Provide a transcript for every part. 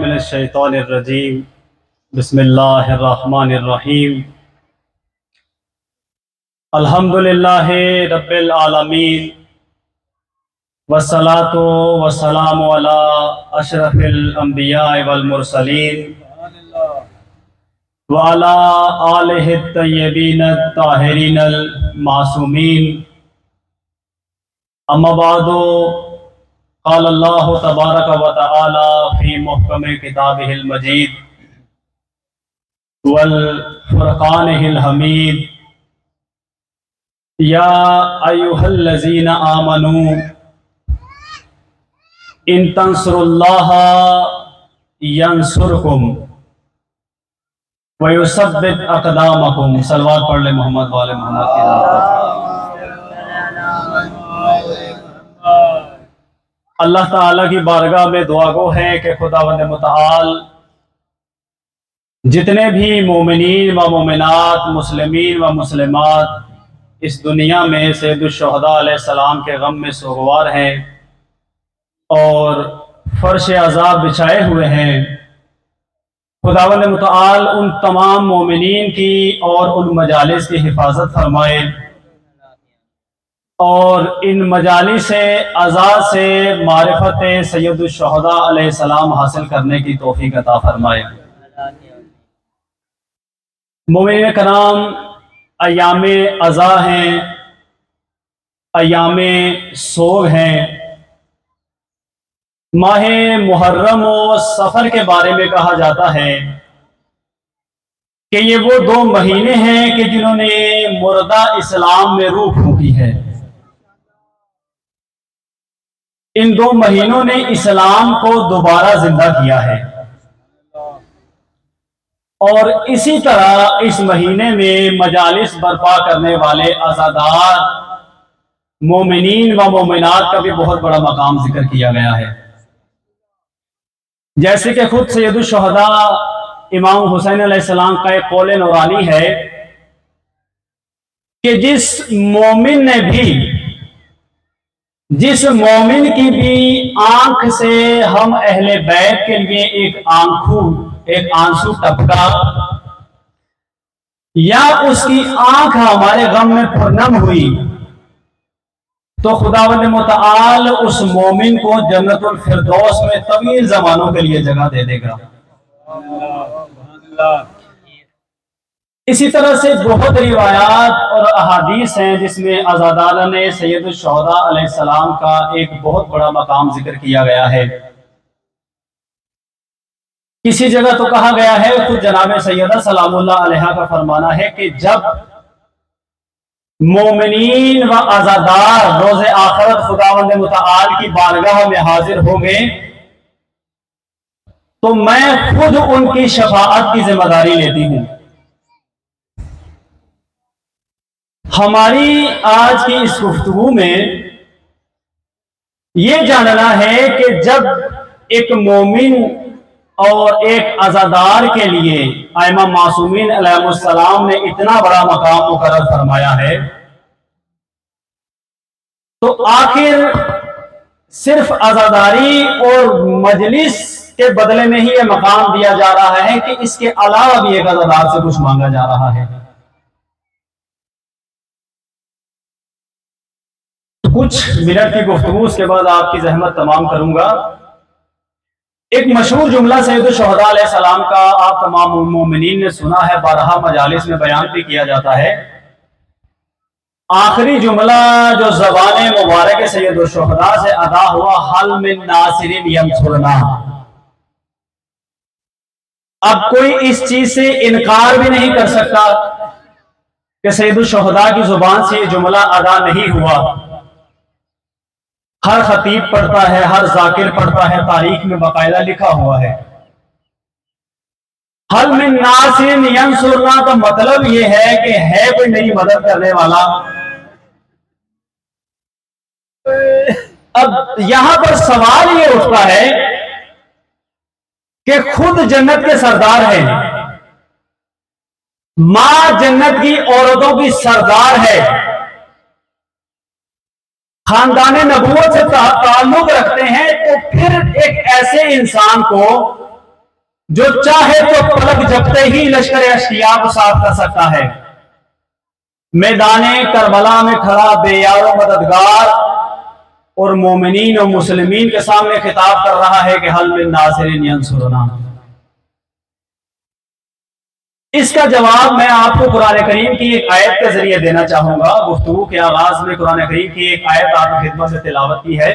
من الشیطان الرجیم بسم اللہ الرحمن الرحیم الحمدللہ رب العالمین والصلاة والسلام علی اشرف الانبیاء والمرسلین وعلی آلہ الطیبین الطاہرین المعصومین اما بعد قال اللہ تبارک و تعالی فی محکم کتابہ المجید والفرقانہ الحمید یا ایہا الذین آمنوا ان تنصروا اللہ ینصرکم ویثبت اقدامکم۔ صلوات پڑھ لیں محمد والے محمد کی نام۔ اللہ تعالیٰ کی بارگاہ میں دعا گو ہے کہ خداوند متعال جتنے بھی مومنین و مومنات، مسلمین و مسلمات اس دنیا میں سید الشہداء علیہ السلام کے غم میں سوگوار ہیں اور فرش عذاب بچھائے ہوئے ہیں، خداوند متعال ان تمام مومنین کی اور ان مجالس کی حفاظت فرمائے اور ان مجالس عزا سے معرفت سید الشہداء علیہ السلام حاصل کرنے کی توفیق عطا فرمائے۔ مومنین کرام، ایام عزا ہیں، ایام سوگ ہیں۔ ماہ محرم و سفر کے بارے میں کہا جاتا ہے کہ یہ وہ دو مہینے ہیں کہ جنہوں نے مردہ اسلام میں روح پھونکی ہے۔ ان دو مہینوں نے اسلام کو دوبارہ زندہ کیا ہے، اور اسی طرح اس مہینے میں مجالس برپا کرنے والے عزادار مومنین و مومنات کا بھی بہت بڑا مقام ذکر کیا گیا ہے۔ جیسے کہ خود سید الشہداء امام حسین علیہ السلام کا ایک قول نورانی ہے کہ جس مومن کی بھی آنکھ سے ہم اہل بیت کے لیے ایک آنسو ٹپکا، یا اس کی آنکھ ہمارے غم میں پرنم ہوئی، تو خداوند متعال اس مومن کو جنت الفردوس میں طویل زمانوں کے لیے جگہ دے دے گا۔ اسی طرح سے بہت روایات اور احادیث ہیں جس میں عزاداران سید الشہداء علیہ السلام کا ایک بہت بڑا مقام ذکر کیا گیا ہے۔ کسی جگہ تو کہا گیا ہے، خود جناب سیدہ سلام اللہ علیہا کا فرمانا ہے کہ جب مومنین و عزادار روز آخرت خداوند متعال کی بارگاہ میں حاضر ہوں گے تو میں خود ان کی شفاعت کی ذمہ داری لیتی ہوں۔ ہماری آج کی اس گفتگو میں یہ جاننا ہے کہ جب ایک مومن اور ایک عزادار کے لیے ائمہ معصومین علیہ السلام نے اتنا بڑا مقام مقرر فرمایا ہے، تو آخر صرف عزاداری اور مجلس کے بدلے میں ہی یہ مقام دیا جا رہا ہے کہ اس کے علاوہ بھی ایک عزادار سے کچھ مانگا جا رہا ہے؟ کچھ منٹ کی گفتگو اس کے بعد آپ کی زحمت تمام کروں گا۔ ایک مشہور جملہ سید الشہداء علیہ السلام کا آپ تمام مومنین نے سنا ہے، بارہا مجالس میں بیان بھی کیا جاتا ہے۔ آخری جملہ جو زبان مبارک سید الشہداء سے ادا ہوا، حل من ناصر ینصرنا۔ اب کوئی اس چیز سے انکار بھی نہیں کر سکتا کہ سید الشہداء کی زبان سے یہ جملہ ادا نہیں ہوا۔ ہر خطیب پڑھتا ہے، ہر ذاکر پڑھتا ہے، تاریخ میں باقاعدہ لکھا ہوا ہے۔ حل من ناصر ینصرنا کا مطلب یہ ہے کہ ہے کوئی میری مدد کرنے والا۔ اب یہاں پر سوال یہ اٹھتا ہے کہ خود جنت کے سردار ہیں، ماں جنت کی عورتوں کی سردار ہے، خاندان نبوت سے تعلق رکھتے ہیں، تو پھر ایک ایسے انسان کو جو چاہے تو پلک جھپتے ہی لشکر اشقیاء کو صاف کر سکتا ہے۔ میدان کربلا میں کھڑا بے یار و مددگار اور مومنین و مسلمین کے سامنے خطاب کر رہا ہے کہ حل من ناصر ینصرنا۔ اس کا جواب میں آپ کو قرآن کریم کی ایک آیت کے ذریعے دینا چاہوں گا۔ گفتگو کے آغاز میں قرآن کریم کی ایک آیت آپ کی خدمت سے تلاوت کی ہے۔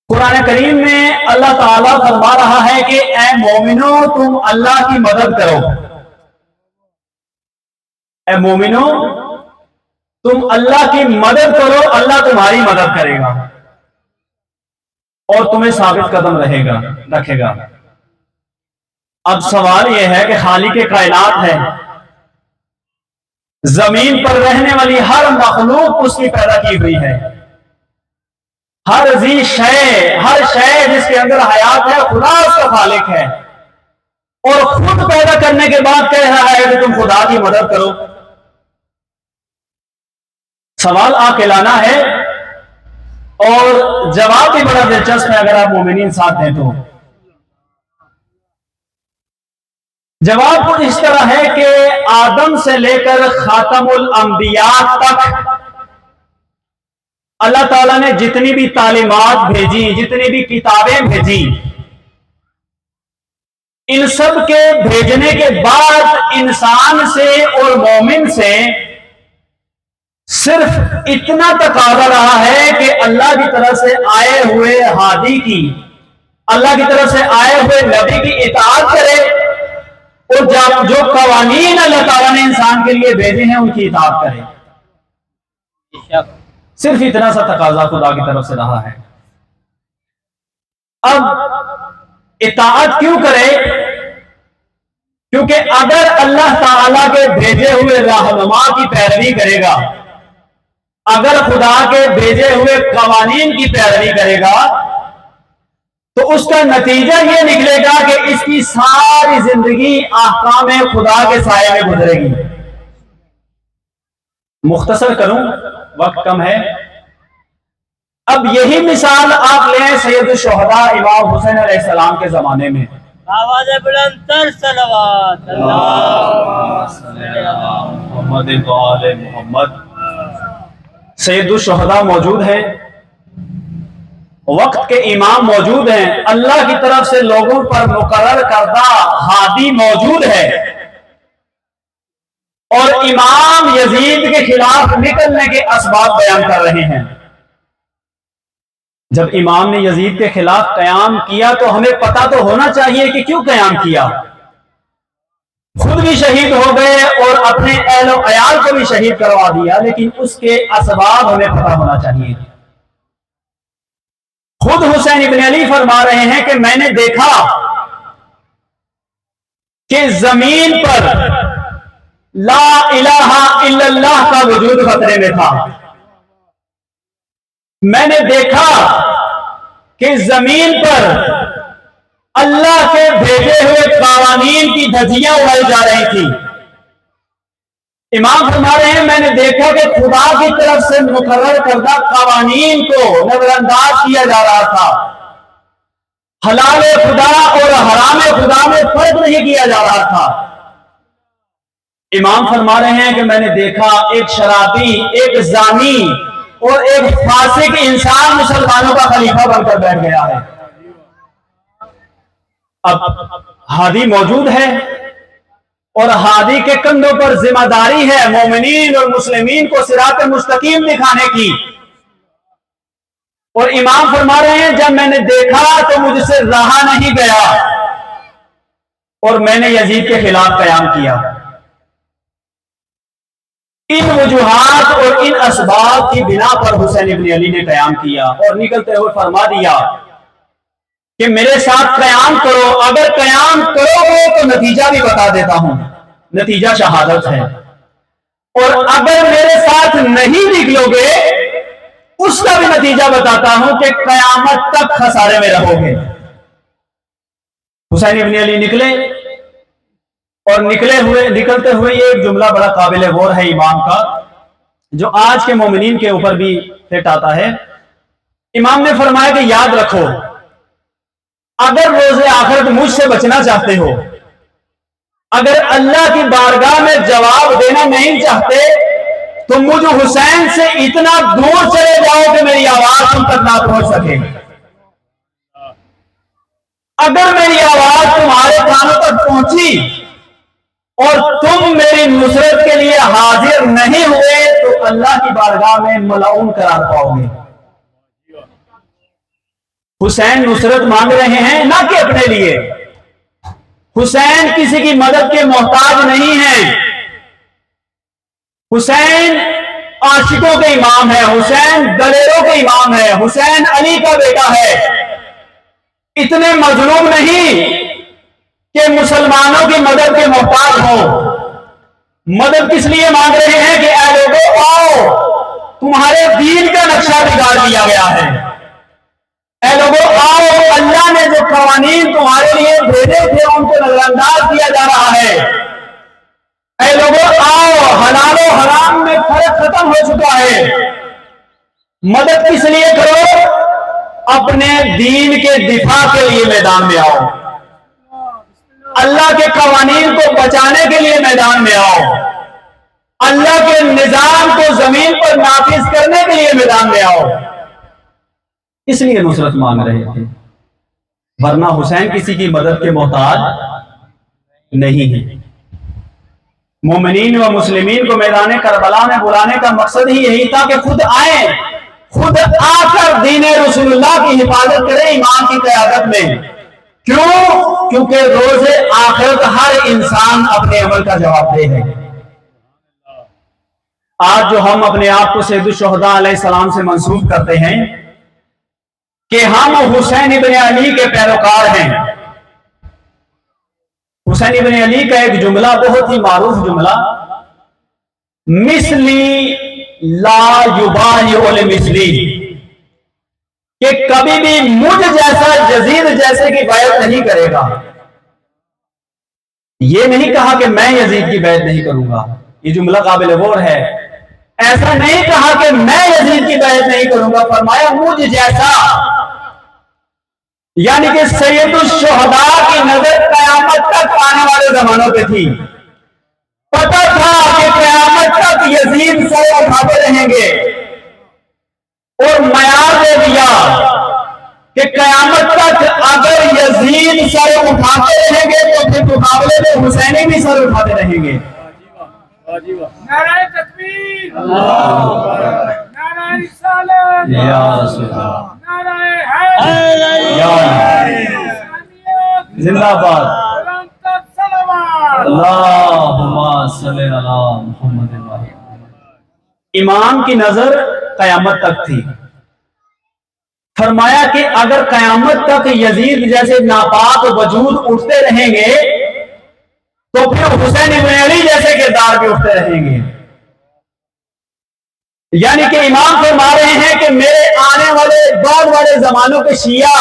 قرآن کریم میں اللہ تعالیٰ فرما رہا ہے کہ اے مومنو تم اللہ کی مدد کرو، اے مومنو تم اللہ کی مدد کرو، اللہ تمہاری مدد کرے گا اور تمہیں ثابت قدم رکھے گا۔ اب سوال یہ ہے کہ خالق کائنات ہے، زمین پر رہنے والی ہر مخلوق اس کی پیدا کی ہوئی ہے، ہر شے جس کے اندر حیات ہے خدا اس کا خالق ہے، اور خود پیدا کرنے کے بعد کہہ رہا ہے کہ تم خدا کی مدد کرو۔ سوال عاقلانہ ہے اور جواب بھی بڑا دلچسپ ہے اگر آپ مومنین ساتھ دیں تو۔ جواب کچھ اس طرح ہے کہ آدم سے لے کر خاتم الانبیاء تک اللہ تعالیٰ نے جتنی بھی تعلیمات بھیجی، جتنی بھی کتابیں بھیجی، ان سب کے بھیجنے کے بعد انسان سے اور مومن سے صرف اتنا تقاضا رہا ہے کہ اللہ کی طرف سے آئے ہوئے ہادی کی، اللہ کی طرف سے آئے ہوئے نبی کی اطاعت کرے، اور جو قوانین اللہ تعالیٰ نے انسان کے لیے بھیجے ہیں ان کی اطاعت کرے۔ صرف اتنا سا تقاضا خدا کی طرف سے رہا ہے۔ اب اطاعت کیوں کرے؟ کیونکہ اگر اللہ تعالیٰ کے بھیجے ہوئے رہنما کی پیروی کرے گا، اگر خدا کے بھیجے ہوئے قوانین کی پیروی کرے گا تو اس کا نتیجہ یہ نکلے گا کہ اس کی ساری زندگی احکام خدا کے سائے میں گزرے گی۔ مختصر کروں، وقت کم ہے۔ اب یہی مثال آپ لیں سید الشہداء امام حسین علیہ السلام کے زمانے میں۔ آواز بلند تر صلوات محمد و آل محمد۔ سید الشہداء موجود ہے، وقت کے امام موجود ہیں، اللہ کی طرف سے لوگوں پر مقرر کردہ ہادی موجود ہے، اور امام یزید کے خلاف نکلنے کے اسباب بیان کر رہے ہیں۔ جب امام نے یزید کے خلاف قیام کیا تو ہمیں پتہ تو ہونا چاہیے کہ کیوں قیام کیا۔ خود بھی شہید ہو گئے اور اپنے اہل و عیال کو بھی شہید کروا دیا، لیکن اس کے اسباب ہمیں پتہ ہونا چاہیے۔ خود حسین ابن علی فرما رہے ہیں کہ میں نے دیکھا کہ زمین پر لا الہ الا اللہ کا وجود خطرے میں تھا۔ میں نے دیکھا کہ زمین پر اللہ کے بھیجے ہوئے قوانین کی دھجیاں اڑائی جا رہی تھی۔ امام فرما رہے ہیں میں نے دیکھا کہ خدا کی طرف سے مقرر کردہ قوانین کو نظر انداز کیا جا رہا تھا، حلال خدا اور حرام خدا میں فرق نہیں کیا جا رہا تھا۔ امام فرما رہے ہیں کہ میں نے دیکھا ایک شرابی، ایک زانی اور ایک فاسق انسان مسلمانوں کا خلیفہ بن کر بیٹھ گیا ہے۔ اب ہادی موجود ہے اور ہادی کے کندھوں پر ذمہ داری ہے مومنین اور مسلمین کو صراط مستقیم دکھانے کی، اور امام فرما رہے ہیں جب میں نے دیکھا تو مجھ سے رہا نہیں گیا اور میں نے یزید کے خلاف قیام کیا۔ ان وجوہات اور ان اسباب کی بنا پر حسین ابن علی نے قیام کیا اور نکلتے ہوئے فرما دیا کہ میرے ساتھ قیام کرو، اگر قیام کرو گے تو نتیجہ بھی بتا دیتا ہوں، نتیجہ شہادت ہے، اور اگر میرے ساتھ نہیں نکلو گے اس کا بھی نتیجہ بتاتا ہوں کہ قیامت تک خسارے میں رہو گے۔ حسین ابن علی نکلے اور نکلتے ہوئے یہ ایک جملہ بڑا قابل غور ہے امام کا، جو آج کے مومنین کے اوپر بھی فٹ آتا ہے۔ امام نے فرمایا کہ یاد رکھو اگر روز آخرت مجھ سے بچنا چاہتے ہو، اگر اللہ کی بارگاہ میں جواب دینا نہیں چاہتے، تو مجھ حسین سے اتنا دور چلے جاؤ کہ میری آواز تم تک نہ پہنچ سکے۔ اگر میری آواز تمہارے کانوں تک پہنچی اور تم میری نصرت کے لیے حاضر نہیں ہوئے تو اللہ کی بارگاہ میں ملعون قرار پاؤ گے۔ حسین نصرت مانگ رہے ہیں نہ کہ اپنے لیے، حسین کسی کی مدد کے محتاج نہیں ہیں، حسین عاشقوں کے امام ہے، حسین دلیروں کے امام ہے، حسین علی کا بیٹا ہے۔ اتنے مظلوم نہیں کہ مسلمانوں کی مدد کے محتاج ہوں۔ مدد کس لیے مانگ رہے ہیں کہ اے لوگوں آؤ، تمہارے دین کا نقشہ بگاڑ دیا گیا ہے، اے لوگوں آؤ، اللہ نے جو قوانین تمہارے لیے بھیجے تھے ان کو نظر انداز کیا جا رہا ہے، اے لوگوں آؤ، حلال و حرام میں فرق ختم ہو چکا ہے۔ مدد کس لیے کرو؟ اپنے دین کے دفاع کے لیے میدان میں آؤ، اللہ کے قوانین کو بچانے کے لیے میدان میں آؤ، اللہ کے نظام کو زمین پر نافذ کرنے کے لیے میدان میں آؤ۔ اس لیے نصرت مانگ رہے تھے، ورنہ حسین کسی کی مدد کے محتاج نہیں ہے۔ مومنین و مسلمین کو میدان کربلا میں بلانے کا مقصد ہی یہی تھا کہ خود آئیں، خود آ کر دین رسول اللہ کی حفاظت کریں ایمان کی قیادت میں۔ کیوں؟ کیونکہ روز آخرت ہر انسان اپنے عمل کا جواب دہ ہے۔ آج جو ہم اپنے آپ کو سید الشہداء علیہ السلام سے منسوب کرتے ہیں کہ ہم حسین ابن علی کے پیروکار ہیں، حسین ابن علی کا ایک جملہ بہت ہی معروف جملہ، مثلی لا یبایع لمثلی، کہ کبھی بھی مجھ جیسا یزید جیسے کی بیعت نہیں کرے گا۔ یہ نہیں کہا کہ میں یزید کی بیعت نہیں کروں گا، یہ جملہ قابل غور ہے۔ ایسا نہیں کہا کہ میں یزید کی بیعت نہیں کروں گا، فرمایا مجھ جیسا، یعنی کہ سید الشہداء کی نظر قیامت تک آنے والے زمانوں پہ تھی، پتہ تھا کہ قیامت تک یزید سر اٹھاتے رہیں گے، اور معیار دے دیا کہ قیامت تک اگر یزید سر اٹھاتے رہیں گے تو پھر مقابلے میں حسینی بھی سر اٹھاتے رہیں گے۔ نعرہ تکبیر، نعرہ رسالت، یا رسول اللہ، نعرہ حیدر، یا زندہ باد، بلند تر صلوات۔ اللہم صلی علی محمد۔ امام کی نظر قیامت تک تھی، فرمایا کہ اگر قیامت تک یزید جیسے ناپاک وجود اٹھتے رہیں گے تو پھر حسین ابن علی جیسے کردار بھی اٹھتے رہیں گے۔ یعنی کہ امام فرما رہے ہیں کہ میرے آنے والے بعد والے زمانوں کے شیعہ،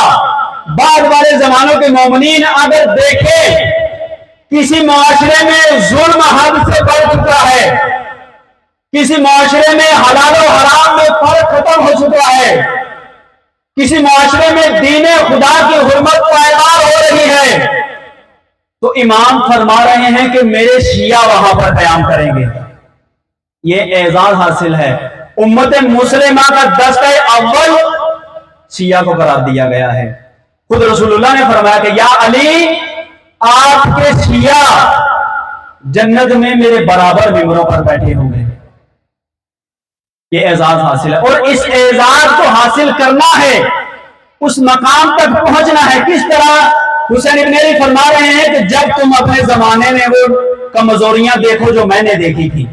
بعد والے زمانوں کے مومنین اگر دیکھیں کسی معاشرے میں ظلم حد سے بڑھ چکا ہے، کسی معاشرے میں حلال و حرام میں فرق ختم ہو چکا ہے، کسی معاشرے میں دین خدا کی حرمت پائمال ہو رہی ہے، تو امام فرما رہے ہیں کہ میرے شیعہ وہاں پر قیام کریں گے۔ یہ اعزاز حاصل ہے، امت مسلمہ کا دستہ اول شیعہ کو قرار دیا گیا ہے۔ خود رسول اللہ نے فرمایا کہ یا علی، آپ کے شیعہ جنت میں میرے برابر ممبروں پر بیٹھے ہوں گے۔ یہ اعزاز حاصل ہے، اور اس اعزاز کو حاصل کرنا ہے، اس مقام تک پہنچنا ہے۔ کس طرح؟ حسین ابن علی فرما رہے ہیں کہ جب تم اپنے زمانے میں وہ کمزوریاں دیکھو جو میں نے دیکھی تھی،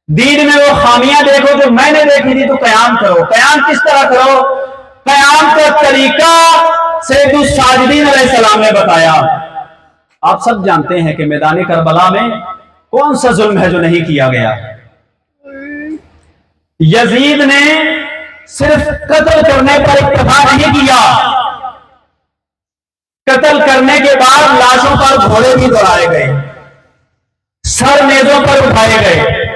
دین میں وہ خامیاں دیکھو جو میں نے دیکھی تھی، تو قیام کرو۔ قیام کس طرح کرو؟ قیام کا طریقہ سید الساجدین علیہ السلام نے بتایا۔ آپ سب جانتے ہیں کہ میدان کربلا میں کون سا ظلم ہے جو نہیں کیا گیا؟ یزید نے صرف قتل کرنے پر اکتفا نہیں کیا، قتل کرنے کے بعد لاشوں پر گھوڑے بھی دوڑائے گئے، سر نیزوں پر اٹھائے گئے،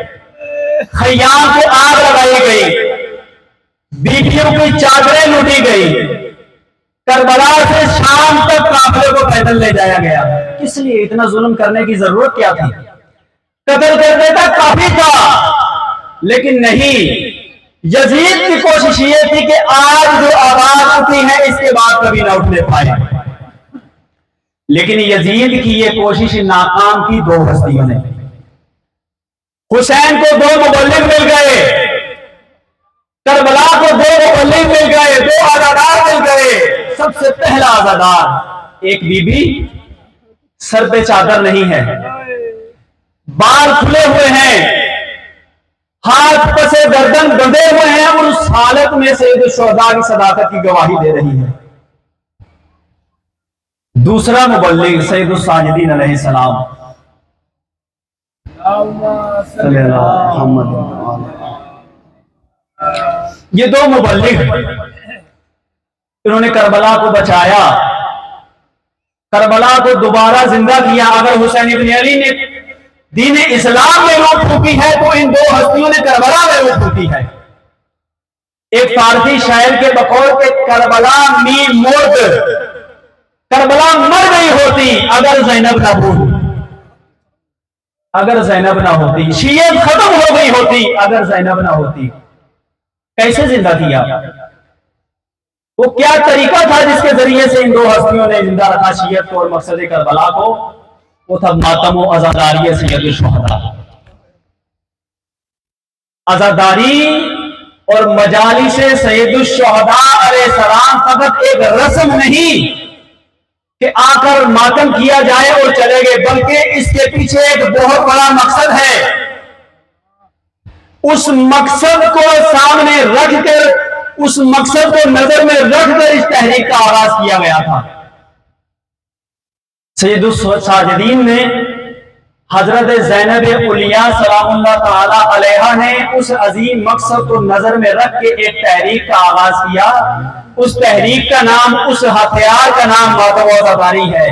خیام کو آگ لگائی گئی، بیٹیوں کی چادریں لوٹی گئی، کربلا سے شام تک قافلے کو پیدل لے جایا گیا. کس لیے اتنا ظلم کرنے کی ضرورت کیا تھی؟ قتل کر دیتا کافی تھا، لیکن نہیں. یزید کی کوشش یہ تھی کہ آج جو آواز اٹھی ہے اس کے بعد کبھی نہ اٹھنے پائے. لیکن یزید کی یہ کوشش ناکام کی دو ہستیوں نے. حسین کو دو مبلغ مل گئے، کربلا کو دو مبلغ مل گئے، دو آزادار مل گئے. سب سے پہلا آزادار ایک بی بی، سر پہ چادر نہیں ہے، بال کھلے ہوئے ہیں، ہاتھ پسے گردن بندھے ہوئے ہیں، اور اس حالت میں سید الشہداء کی صداقت کی گواہی دے رہی ہے. دوسرا مبلغ سید الساجدین علیہ السلام، صلی اللہ محمد. یہ دو مبلغ انہوں نے کربلا کو بچایا، کربلا کو دوبارہ زندہ کیا. اگر حسین ابن علی نے دین اسلام میں روح پھونکی ہے تو ان دو ہستیوں نے کربلا میں روح پھونکی ہے. ایک فارسی شاعر کے بقول کے کربلا می مرد، کربلا مر گئی ہوتی اگر زینب نہ ہوتی، اگر زینب نہ ہوتی. شیعت ختم ہو گئی ہوتی اگر زینب نہ ہوتی. کیسے زندہ کیا؟ وہ کیا طریقہ تھا جس کے ذریعے سے ان دو ہستیوں نے زندہ رکھا شیعت کو اور مقصد کربلا کو؟ وہ تھا ماتم و عزاداری سید الشہداء. عزاداری اور مجالس سید الشہداء علیہ السلام فقط ایک رسم نہیں کہ آ کر ماتم کیا جائے اور چلے گئے، بلکہ اس کے پیچھے ایک بہت بڑا مقصد ہے. اس مقصد کو سامنے رکھ کر، اس مقصد کو نظر میں رکھ کر اس تحریک کا آغاز کیا گیا تھا. سید الساجدین نے حضرت زینب علیہ سلام اللہ تعالی علیہا نے اس عظیم مقصد کو نظر میں رکھ کے ایک تحریک کا آغاز کیا. اس تحریک کا نام، اس ہتھیار کا نام ماتم و عزاداری ہے.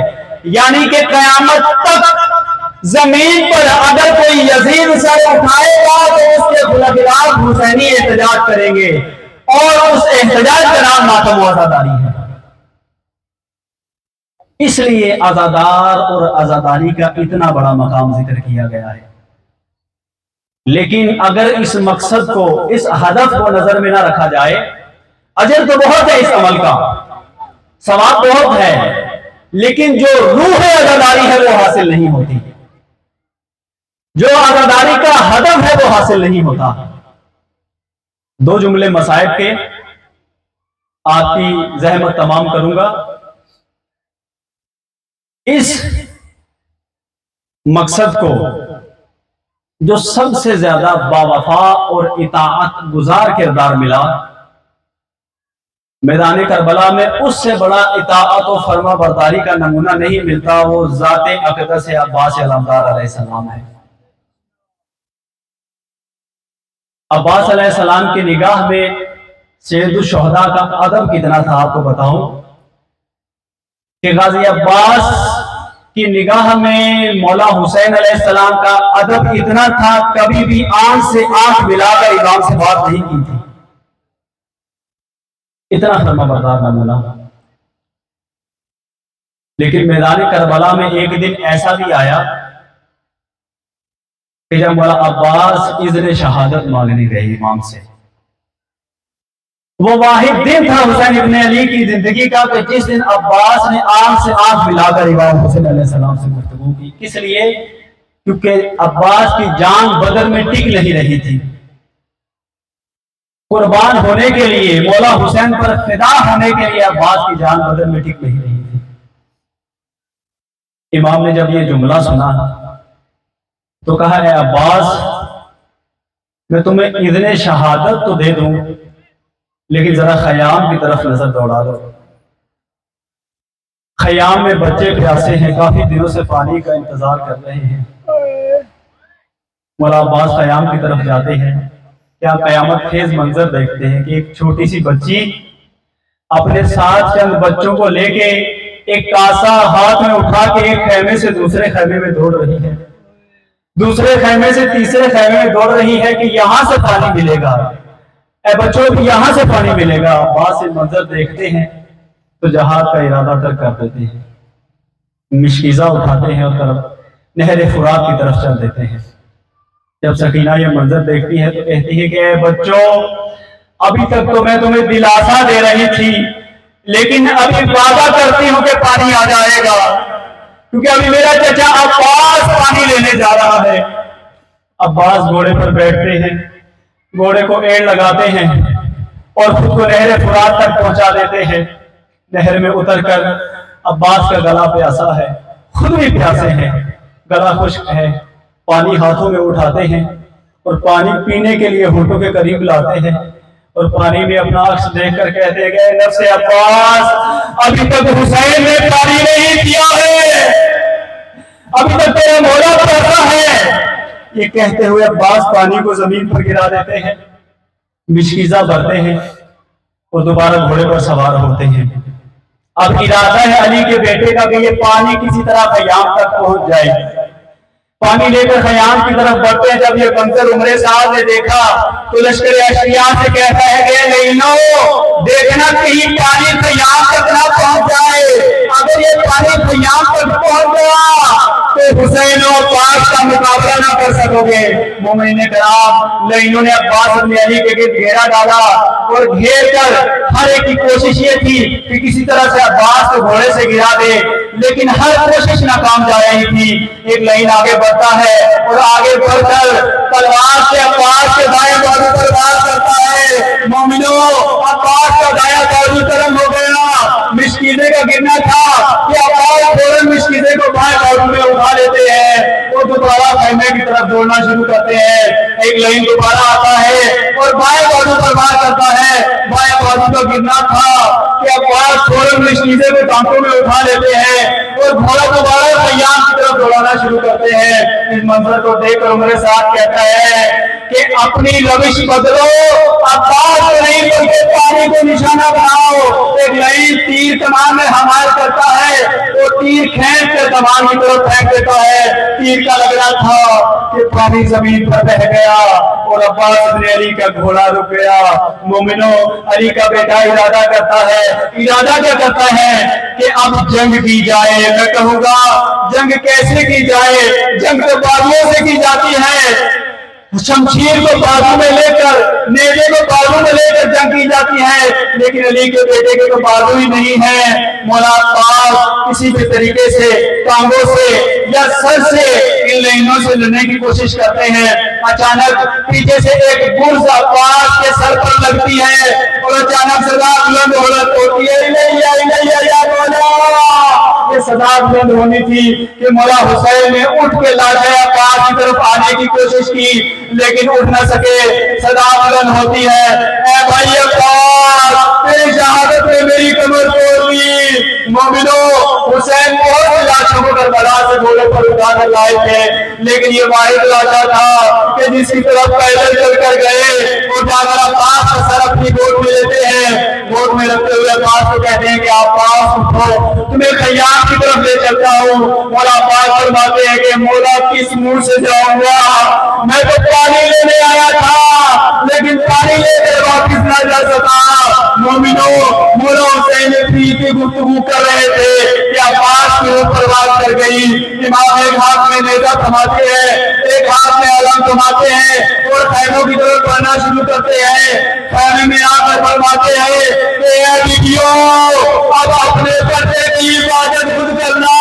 یعنی کہ قیامت تک زمین پر اگر کوئی یزید سر اٹھائے گا تو اس کے خلاف حسینی احتجاج کریں گے، اور اس احتجاج کا نام ماتم و عزاداری ہے. اس لیے عزادار اور عزاداری کا اتنا بڑا مقام ذکر کیا گیا ہے. لیکن اگر اس مقصد کو، اس ہدف کو نظر میں نہ رکھا جائے، اجر تو بہت ہے اس عمل کا، ثواب بہت ہے، لیکن جو روح عزاداری ہے وہ حاصل نہیں ہوتی، جو عزاداری کا ہدف ہے وہ حاصل نہیں ہوتا. دو جملے مصائب کے آپ کی زحمت تمام کروں گا. اس مقصد کو جو سب سے زیادہ باوفا اور اطاعت گزار کردار ملا میدان کربلا میں، اس سے بڑا اطاعت و فرما برداری کا نمونہ نہیں ملتا. وہ ذات اقدس عباس علمدار علیہ السلام ہے. عباس علیہ السلام کی نگاہ میں سید الشہداء کا ادب کتنا تھا آپ کو بتاؤں کہ غازی عباس کی نگاہ میں مولا حسین علیہ السلام کا ادب اتنا تھا، کبھی بھی آنکھ سے آنکھ ملا کر امام سے بات نہیں کی تھی. اتنا فرما بردار نمونہ. لیکن میدان کربلا میں ایک دن ایسا بھی آیا کہ جب مولا عباس اذن شہادت مانگنے گئے امام سے. وہ واحد دن تھا حسین ابن علی کی زندگی کا کہ جس دن عباس نے آنکھ سے آنکھ ملا کر امام حسین علیہ السلام سے گفتگو کی. کس لیے؟ کیونکہ عباس کی جان بدن میں ٹک نہیں رہی تھی. قربان ہونے کے لیے، مولا حسین پر فدا ہونے کے لیے عباس کی جان بدن میں ٹک نہیں رہی تھی. امام نے جب یہ جملہ سنا تو کہا، اے عباس، میں تمہیں اذن شہادت تو دے دوں، لیکن ذرا خیام کی طرف نظر دوڑا دو. خیام میں بچے پیاسے ہیں، کافی دنوں سے پانی کا انتظار کر رہے ہیں. مولا عباس خیام کی طرف جاتے ہیں. کیا قیامت خیز منظر دیکھتے ہیں کہ ایک چھوٹی سی بچی اپنے ساتھ چند بچوں کو لے کے ایک کاسا ہاتھ میں اٹھا کے ایک خیمے سے دوسرے خیمے میں دوڑ رہی ہے، دوسرے خیمے سے تیسرے خیمے میں دوڑ رہی ہے کہ یہاں سے پانی ملے گا، اے بچوں کو یہاں سے پانی ملے گا. عباس سے منظر دیکھتے ہیں تو جہاد کا ارادہ ترک کر دیتے ہیں، مشکیزہ اٹھاتے ہیں اور طرف نہر فرات کی طرف چل دیتے ہیں۔ جب سکینہ یہ منظر دیکھتی ہے تو کہتی ہے کہ اے بچوں، ابھی تک تو میں تمہیں دلاسا دے رہی تھی، لیکن ابھی وعدہ کرتی ہوں کہ پانی آ جائے گا، کیونکہ ابھی میرا چچا عباس پانی لینے جا رہا ہے۔ عباس گھوڑے پر بیٹھتے ہیں، گھوڑے کو ایڑ لگاتے ہیں اور خود کو نہر فرات تک پہنچا دیتے ہیں۔ نہر میں اتر کر عباس کا گلا پیاسا ہے، خود بھی پیاسے ہیں، گلا خشک ہے، پانی ہاتھوں میں اٹھاتے ہیں اور پانی پینے کے لیے ہونٹوں کے قریب لاتے ہیں اور پانی میں اپنا عکس دیکھ کر کہتے ہیں کہ نفس عباس، ابھی تک حسین نے پانی نہیں پیا ہے، ابھی تک تیرا مولا پیاسا ہے۔ یہ کہتے ہوئے عباس پانی کو زمین پر گرا دیتے ہیں، مشکیزہ بھرتے ہیں اور دوبارہ گھوڑے پر سوار ہوتے ہیں۔ اب ارادہ ہے علی کے بیٹے کا کہ یہ پانی کسی طرح خیام تک پہنچ جائے۔ پانی لے کر خیام کی طرف بڑھتے ہیں۔ جب یہ منظر عمر سعد نے دیکھا تو لشکر اشعیاء سے کہتا ہے کہ لینو، دیکھنا کہیں پانی خیام تک نہ پہنچ جائے، اگر یہ پانی خیام تک پہنچ گیا تو حسین و عباس کا مقابلہ نہ کر سکو گے۔ مومنین کرام، لینوں نے عباس بن علی کے گرد گھیرا ڈالا اور گھیر کر ہر ایک کی کوشش یہ تھی کہ کسی طرح سے عباس کو گھوڑے سے گرا دے، لیکن ہر کوشش ناکام جا رہی تھی۔ ایک لائن آگے بڑھتا ہے اور آگے بڑھ کر تلوار سے عباس کے دائیں بازو پر وار کرتا ہے۔ مومنوں، عباس کا دایاں بازو گرم ہو گیا، مشکیزے کا گرنا تھا کہ عباس فوراً مشکیزے کو بائیں بازو میں اٹھا لیتے ہیں اور دوبارہ خیمے کی طرف دوڑنا شروع کرتے ہیں۔ ایک لائن دوبارہ آتا ہے اور بائیں بازو پر وار کرتا ہے، بائیں بازو کا گرنا تھا کہ عباس فوراً مشکیزے کو ٹانکوں میں اٹھا لیتے ہیں اور گھوڑا دوبارہ خیام کی طرف دوڑانا شروع کرتے ہیں۔ اس منظر کو دیکھ کر عمر سعد کہتا ہے کہ اپنی روش بدلو، عباس کو نہیں بلکہ پانی کو نشانہ بناؤ۔ ایک لائن تیر کمان میں حمایت کرتا ہے اور تیر کھینچ کر کمان کی طرف پھینک دیتا ہے۔ تیر کا لگنا تھا کہ پانی زمین پر بہہ گیا اور عباس بن علی کا گھوڑا رک گیا۔ مومنوں، علی کا بیٹا ارادہ کرتا ہے، ارادہ کیا کرتا ہے کہ اب جنگ کی جائے۔ میں کہوں گا جنگ کیسے کی جائے؟ جنگ تو بازوؤں سے کی جاتی ہے، شمشیر کو بازو میں لے کر، نیزے کو بازو میں لے کر جنگ کی جاتی ہے، لیکن علی کے بیٹے کے تو بازو ہی نہیں ہے۔ مولا عباس کسی بھی طریقے سے ٹانگوں سے یا سر سے ان لائنوں سے لڑنے کی کوشش کرتے ہیں۔ اچانک پیچھے سے ایک گرز عباس کے سر پر لگتی ہے اور اچانک صدا بلند ہوتی ہے، الیہ الیہ یا مولا۔ یہ صدا بلند ہونی تھی کہ مولا حسین نے اٹھ کے لاٹھے عباس کی طرف آنے کی کوشش کی، لیکن اٹھ نہ سکے۔ صدا بلند ہوتی ہے، اے بھائی عباس، تیری شہادت نے میری کمر توڑ دی۔ مومنوں، حسین بہت لاشوں کو کربلا سے گھوڑے پر اٹھا کر لائے تھے، لیکن یہ واحد لاشا تھا کہ جس کی طرف پیدل چل کر گئے اور جا کر عباس کا سر اپنی گود میں لیتے ہیں۔ گود میں رکھتے ہوئے عباس کو کہتے ہیں کہ عباس اٹھو، تمہیں خیام کی طرف لے چلتا ہوں۔ مولا عباس فرماتے ہیں کہ مولا کس منہ سے جاؤں گا؟ میں تو پانی لینے آیا تھا، لیکن پانی لے کر واپس نہ جا سکا۔ مومنوں، مولا حسین پیر کی گفتگو کر رہے تھے کہ عباس کی روح پرواز کر گئی۔ امام ایک ہاتھ میں نیزہ تھماتے ہیں، ایک ہاتھ میں علم تھماتے ہیں اور خیموں کی طرف بڑھنا شروع کرتے ہیں۔ خیمے میں آ کر فرماتے ہیں کہ اے بیٹیوں، اب اپنے پردے کی حفاظت خود کرنا۔